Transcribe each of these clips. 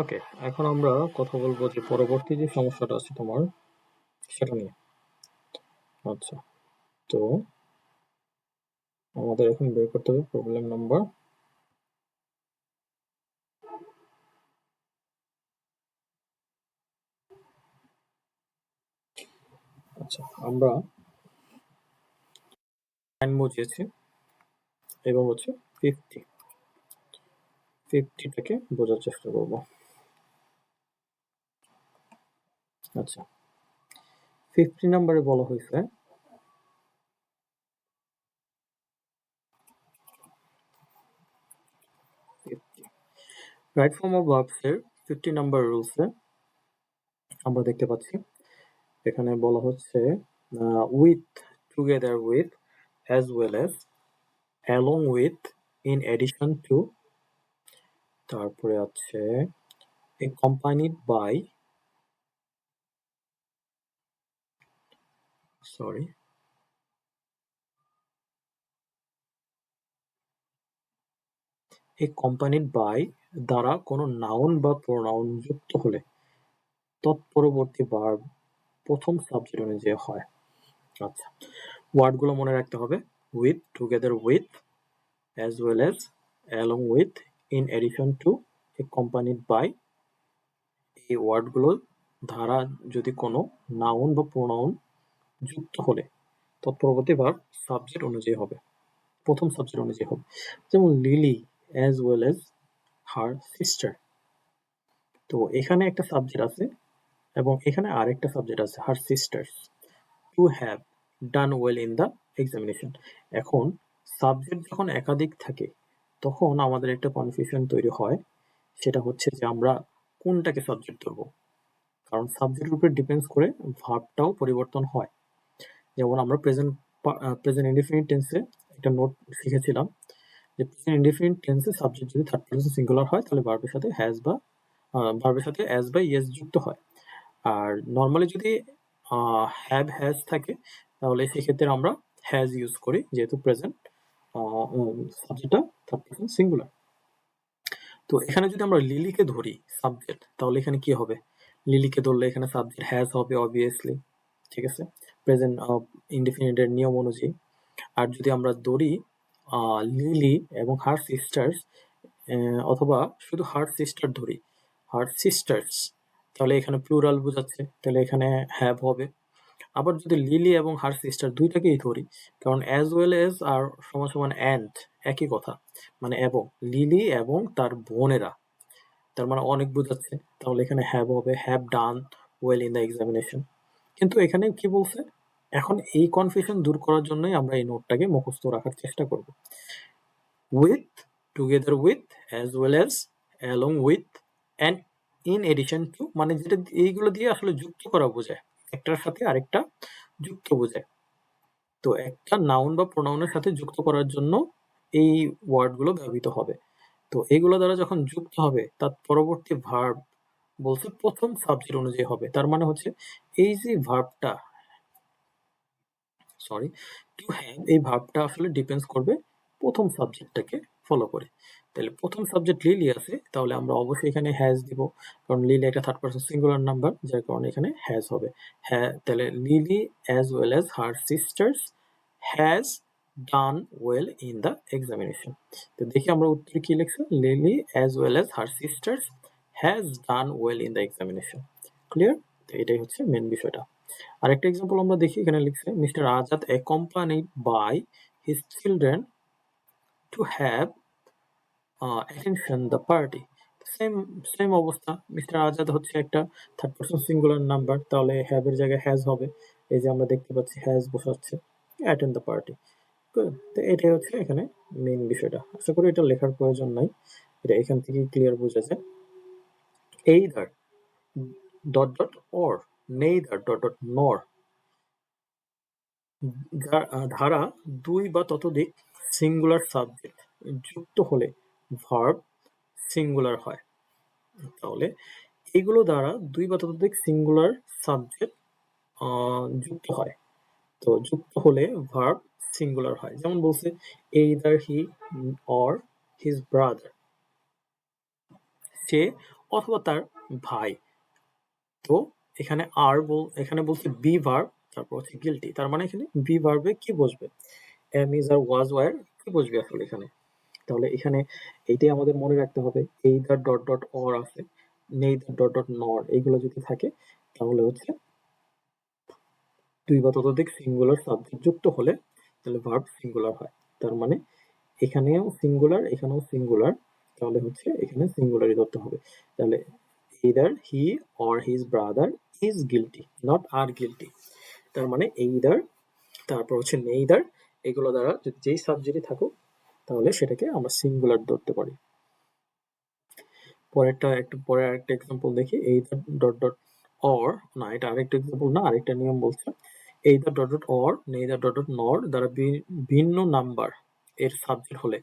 ওকে, এখন আমরা কথা বলবো যে পরবর্তী যে সমস্যাটা আছে তোমার সেটা নিয়ে। আচ্ছা, তো আমাদের এখন বের করতে হবে প্রবলেম নাম্বার। আচ্ছা, আমরা 9 বুঝিয়েছি এবং হচ্ছে 50টাকে বোঝার চেষ্টা করব। আচ্ছা, 50 নাম্বারে বলা হয়েছে রাইট ফর্ম অফ ভার্বস এর 50 নাম্বার রুলসে আমরা দেখতে পাচ্ছি এখানে বলা হচ্ছে with, together with, as well as, along with, in addition to, তারপরে আছে accompanied by, sorry, accompanied by দ্বারা কোনো নাউন বা প্রোনাউন যুক্ত হলে তৎপরবর্তী ভার্ব প্রথম সাবজেক্ট অনুযায়ী হয়। আচ্ছা, ওয়ার্ডগুলো মনে রাখতে হবে: with, together with, as well as, along with, in addition to, accompanied by। এই ওয়ার্ডগুলো দ্বারা যদি কোনো নাউন বা প্রোনাউন যুক্ত হলে তৎপরবর্তী ভার্ব সাবজেক্ট অনুযায়ী হবে, প্রথম সাবজেক্ট অনুযায়ী হবে। যেমন lily as well as her sister. তো এখানে একটা সাবজেক্ট আছে এবং এখানে আরেকটা সাবজেক্ট আছে, her sisters. To have done well in the examination. এখন সাবজেক্ট যখন একাধিক থাকে তখন আমাদের একটা কনফিউশন তৈরি হয়, সেটা হচ্ছে যে আমরা কোনটাকে সাবজেক্ট ধরবো, কারণ সাবজেক্টের উপর ডিপেন্ডস করে ভার্বটাও পরিবর্তন হয়। যেমন আমরা প্রেজেন্ট ইনডিফিনিট টেন্সে একটা নোট শিখেছিলাম যে প্রেজেন্ট ইনডিফিনিট টেন্সে সাবজেক্ট যদি থার্ড পারসন সিঙ্গুলার হয় তাহলে ভার্বের সাথে হ্যাজ বা ভার্বের সাথে অ্যাজ বা ইয়েস যুক্ত হয়। আর নর্মালি যদি হ্যাভ হ্যাজ থাকে তাহলে সেক্ষেত্রে আমরা হ্যাজ ইউজ করি, যেহেতু প্রেজেন্ট সাবজেক্টটা থার্ড পারসন সিঙ্গুলার। তো এখানে যদি আমরা লিলিকে ধরি সাবজেক্ট, তাহলে এখানে কি হবে? লিলিকে ধরলে এখানে সাবজেক্ট হ্যাজ হবে অবভিয়াসলি, ঠিক আছে, প্রেজেন্ট ইনডিফিনিটের নিয়ম অনুযায়ী। আর যদি আমরা ধরি লিলি এবং হার সিস্টার্স, অথবা শুধু হার সিস্টার ধরি, হার সিস্টার্স, তাহলে এখানে প্লুরাল বোঝাচ্ছে, তাহলে এখানে হ্যাভ হবে। আবার যদি লিলি এবং হার সিস্টার দুইটাকেই ধরি, কারণ অ্যাজ ওয়েল এজ আর সমান সমান অ্যান্ড একই কথা, মানে এবং লিলি এবং তার বোনেরা, তার মানে অনেক বোঝাচ্ছে, তাহলে এখানে হ্যাভ হবে, have done well in the examination. কিন্তু এখানে কি বলছে, এখন এই কনফিউশন দূর করার জন্যই আমরা এই নোটটাকে মুখস্থ রাখার চেষ্টা করব। With, together with, as well as, along with, and in addition to, মানে যেটা এইগুলো দিয়ে আসলে যুক্ত করা বোঝায়, একটার সাথে আরেকটা যুক্ত বোঝায়। তো একটা নাউন বা প্রোনাউনের সাথে যুক্ত করার জন্য এই ওয়ার্ডগুলো ব্যবহৃত হবে। তো এগুলো দ্বারা যখন যুক্ত হবে তার পরবর্তী ভার্ব বলছে প্রথম সাবজেক্ট অনুযায়ী হবে। তার মানে হচ্ছে এই যে ভার্বটা, সরি, টু হ্যাভ, এই ভার্বটা আসলে ডিপেন্ডস করবে প্রথম সাবজেক্টটাকে ফলো করে। তাহলে প্রথম সাবজেক্ট লিলি আছে, তাহলে আমরা অবশ্যই এখানে হ্যাজ দিব, কারণ লিলি একটা থার্ড পারসন সিঙ্গুলার নাম্বার, যার কারণে এখানে হ্যাজ হবে। হ্যাঁ, তাহলে lily as well as her sisters has done well in the examination. তো দেখি আমরা উত্তরে কি লিখছে, lily as well as her sisters has done well in the examination. Clear? তো এটাই হচ্ছে মেন বিষয়টা। আরেকটা এক্সাম্পল আমরা দেখি, এখানে লিখছে mister Azad accompanied by his children to have attention the party। Same same অবস্থা, মিস্টার আজাদ হচ্ছে একটা থার্ড পারসন সিঙ্গুলার নাম্বার, তাহলে হ্যাভ এর জায়গায় হ্যাজ হবে। এই যে আমরা দেখতে পাচ্ছি হ্যাজ বসাচ্ছে, অ্যাটেন্ড দ্য পার্টি। তো এটাই হচ্ছে এখানে মেইন বিষয়টা। আশা করি এটা লেখার প্রয়োজন নাই, এটা এখান থেকে ক্লিয়ার বোঝা যায়। Either dot dot or, neither dot dot নর ধারা দুই বা ততোধিক সিঙ্গুলার সাবজেক্ট যুক্ত হলে ভার্ব সিঙ্গুলার হয়। তাহলে এগুলো দ্বারা দুই বা ততোধিক সিঙ্গুলার সাবজেক্ট যুক্ত হয়। তো যুক্ত হলে ভার্ব সিঙ্গুলার হয়। যেমন বলছে either he or his brother, সে অথবা তার ভাই। তো এখানে এখানে বলছে বি ভার্ব, তারপর হচ্ছে গিলটি। তার মানে এখানে বি ভার্বে কি বসবে? Am is are was were কি বসবে আসলে এখানে? তাহলে এখানে এইটাই আমাদের মনে রাখতে হবে। এইদার ডট ডট অর আছে, নেইদার ডট ডট নর, এইগুলো যদি থাকে তাহলে হচ্ছে দুই বা ততোধিক সিঙ্গুলার সাবজেক্ট যুক্ত হলে তাহলে ভার্ব সিঙ্গুলার হয়। তার মানে এখানেও সিঙ্গুলার, এখানেও সিঙ্গুলার, তাহলে হচ্ছে এখানে সিঙ্গুলারই ধরতে হবে। তাহলে either he or his brother is guilty, not are guilty। তার মানে either, তারপর হচ্ছে neither, এগুলো দ্বারা যেই সাবজেক্টই থাকুক তাহলে সেটাকে আমরা সিঙ্গুলার ধরতে পারি। পরে আরেকটা এক্সাম্পল দেখি। either ডট ডট অর, না এটা আরেকটা এক্সাম্পল না, আরেকটা নিয়ম বলছে। either dot dot or, neither dot dot নর দ্বারা ভিন্ন নাম্বার এর সাবজেক্ট হলে,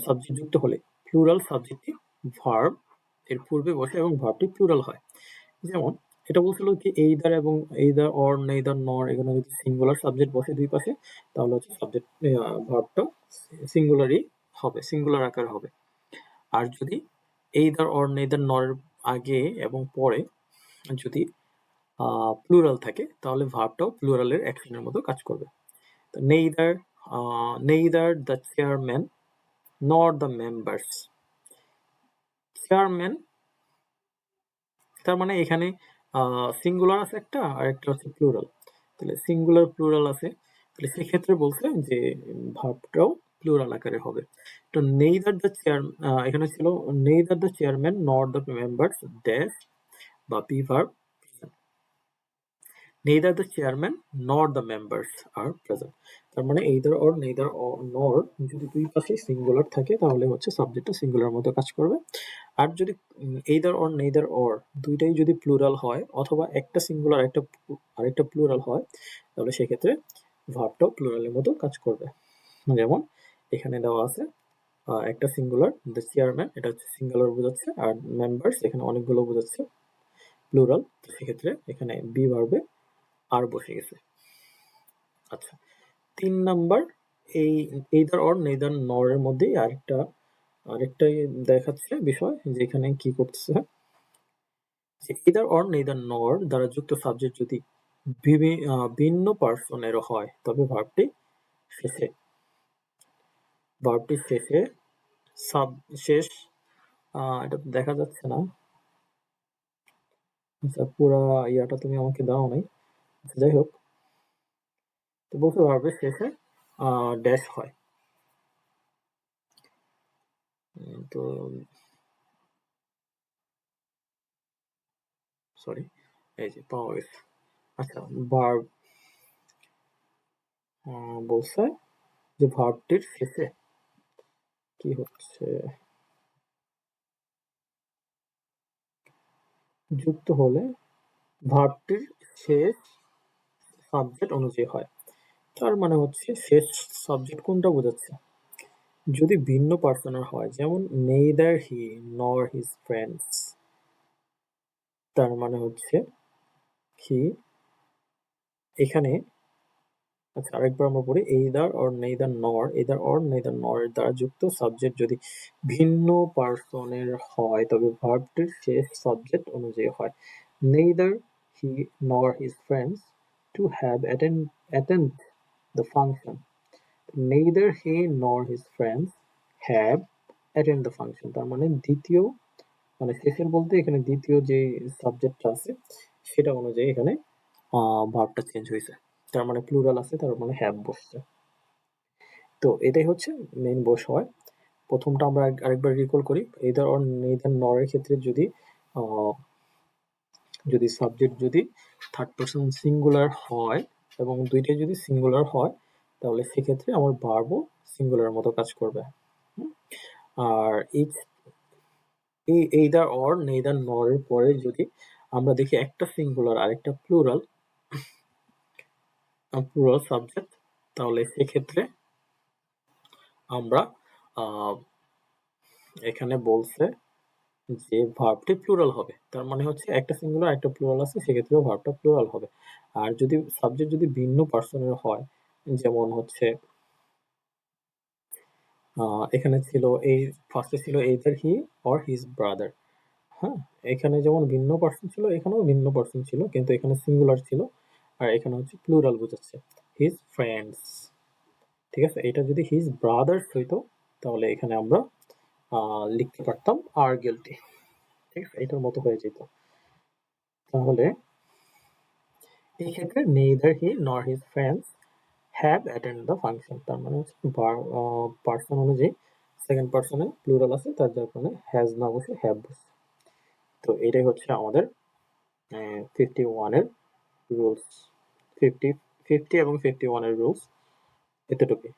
সাবজেক্ট যুক্ত হলে প্লুরাল সাবজেক্টটি ভার্ব এর পূর্বে বসে এবং ভার্বটি প্লুরাল হয়। যেমন এটা বলছিল কি এইদার এবং এইদার অর নেইদার নর, এখানে যদি সিঙ্গুলার সাবজেক্ট বসে দুই পাশে তাহলে হচ্ছে সাবজেক্ট ভার্বটা সিঙ্গুলারই হবে, সিঙ্গুলার আকার হবে। আর যদি এইদার অর নেইদার নরের আগে এবং পরে যদি প্লুরাল থাকে তাহলে ভার্বটাও প্লুরালের অ্যাকশনের মতো কাজ করবে। তো neither the chairman nor the members. Chairman তার মানে এখানে সিঙ্গুলার আছে একটা, আর একটা হচ্ছে প্লুরাল। তাহলে সিঙ্গুলার প্লুরাল আছে, তাহলে সেক্ষেত্রে বলছে যে ভার্বটাও প্লুরাল আকারে হবে। তো নেইদার দ্য চেয়ার, এখানে ছিল neither the chairman nor the members dash বা be verb, neither the chairman nor the members are present। তার মানে either or neither or nor যদি দুই পাশে সিঙ্গুলার থাকে তাহলে হচ্ছে সাবজেক্টটা সিঙ্গুলার মতো কাজ করবে। আর যদি either or neither or দুইটাই যদি প্লুরাল হয় অথবা একটা সিঙ্গুলার আরেকটা প্লুরাল হয় তাহলে সেক্ষেত্রে ভার্বটাও প্লুরালের মতো কাজ করবে। যেমন এখানে দেওয়া আছে একটা সিঙ্গুলার দ্য চেয়ারম্যান, এটা হচ্ছে সিঙ্গুলার বোঝাচ্ছে, আর মেম্বার্স এখানে অনেকগুলো বোঝাচ্ছে প্লুরাল, তো সেক্ষেত্রে এখানে বি ভার্বে আর বসে গেছে। আচ্ছা, ৩ নাম্বার এই either or neither nor এর মধ্যেই আরেকটাই দেখাচ্ছে বিষয় যে এখানে কি করতেছে যে either or neither nor দ্বারা যুক্ত সাবজেক্ট যদি ভিন্ন পার্সনেরও হয় তবে শেষে ভার্বটির শেষে শেষ এটা দেখা যাচ্ছে না। আচ্ছা, পুরা ইয়াটা তুমি আমাকে দাও নাই। যাই হোক, তো বলতে ভার্বের শেষে ড্যাশ হয়। তো সরি, এই যে পাওয়া গেছে। আচ্ছা, ভার্ব বলছে যে ভার্বটির শেষে কি হচ্ছে যুক্ত হলে ভার্বটির শেষ সাবজেক্ট অনুযায়ী হয়। তার মানে হচ্ছে শেষ সাবজেক্ট কোনটা বোঝাচ্ছে? যদি ভিন্ন পার্সনের হয়, যেমন নেইদার হি নর হিজ ফ্রেন্ডস, তার মানে হচ্ছে কি এখানে, আচ্ছা আরেকবার আমরা পড়ি, either or neither nor এর দ্বারা যুক্ত সাবজেক্ট যদি ভিন্ন পার্সনের হয় তবে ভার্বটির শেষ সাবজেক্ট অনুযায়ী হয়। neither he nor his friends to have attend the function, neither he nor his friends have attend the function। তার মানে দ্বিতীয়, মানে শেষের বলতে এখানে দ্বিতীয় যে সাবজেক্টটা আছে সেটা অনুযায়ী এখানে ভার্বটা চেঞ্জ হয়েছে। তার মানে প্লুরাল আছে, তার মানে হ্যাভ বসছে। তো এটাই হচ্ছে মেইন বস হয়। প্রথমটা আমরা আরেকবার রিকল করি। either or neither nor এর ক্ষেত্রে যদি সাবজেক্ট যদি থার্ড পারসন সিঙ্গুলার হয় এবং দুইটাই যদি সিঙ্গুলার হয় তাহলে সেক্ষেত্রে আমার ভার্বও সিঙ্গুলার মতো কাজ করবে। আর এই either or neither nor এর পরে যদি আমরা দেখি একটা সিঙ্গুলার আর একটা প্লুরাল সাবজেক্ট, তাহলে সেক্ষেত্রে আমরা এখানে বলছে যে ভার্বটি প্লুরাল হবে। তার মানে হচ্ছে একটা সিঙ্গুলার একটা প্লুরাল আছে, সেক্ষেত্রেও ভার্বটা প্লুরাল হবে। আর যদি সাবজেক্ট যদি ভিন্ন পার্সনের হয়, যেমন হচ্ছে এখানে ছিল এই ফার্স্টে ছিল either he or his brother, হ্যাঁ, এখানে যেমন ভিন্ন পার্সন ছিল এখানেও ভিন্ন পার্সন ছিল, কিন্তু এখানে সিঙ্গুলার ছিল আর এখানে হচ্ছে প্লুরাল বোঝাচ্ছে। হিজ ফ্রেন্ডস, ঠিক আছে। এটা যদি হিজ ব্রাদার্স হইতো তাহলে এখানে আমরা লিখতে পারতাম আর গিলটি, ঠিক আছে, এটার মতো হয়ে যেত। তাহলে এই ক্ষেত্রে নেইদার হি নর his friends have attend the function, তার মানে হচ্ছে পার্সন অনুযায়ী সেকেন্ড পার্সনে প্লুরাল আছে, তার যার কারণে হ্যাজ না বসে হ্যাভ বসে। তো এটাই হচ্ছে আমাদের 51 এর রুলস, 50 এবং 51 এর রুলস এতটুকুই।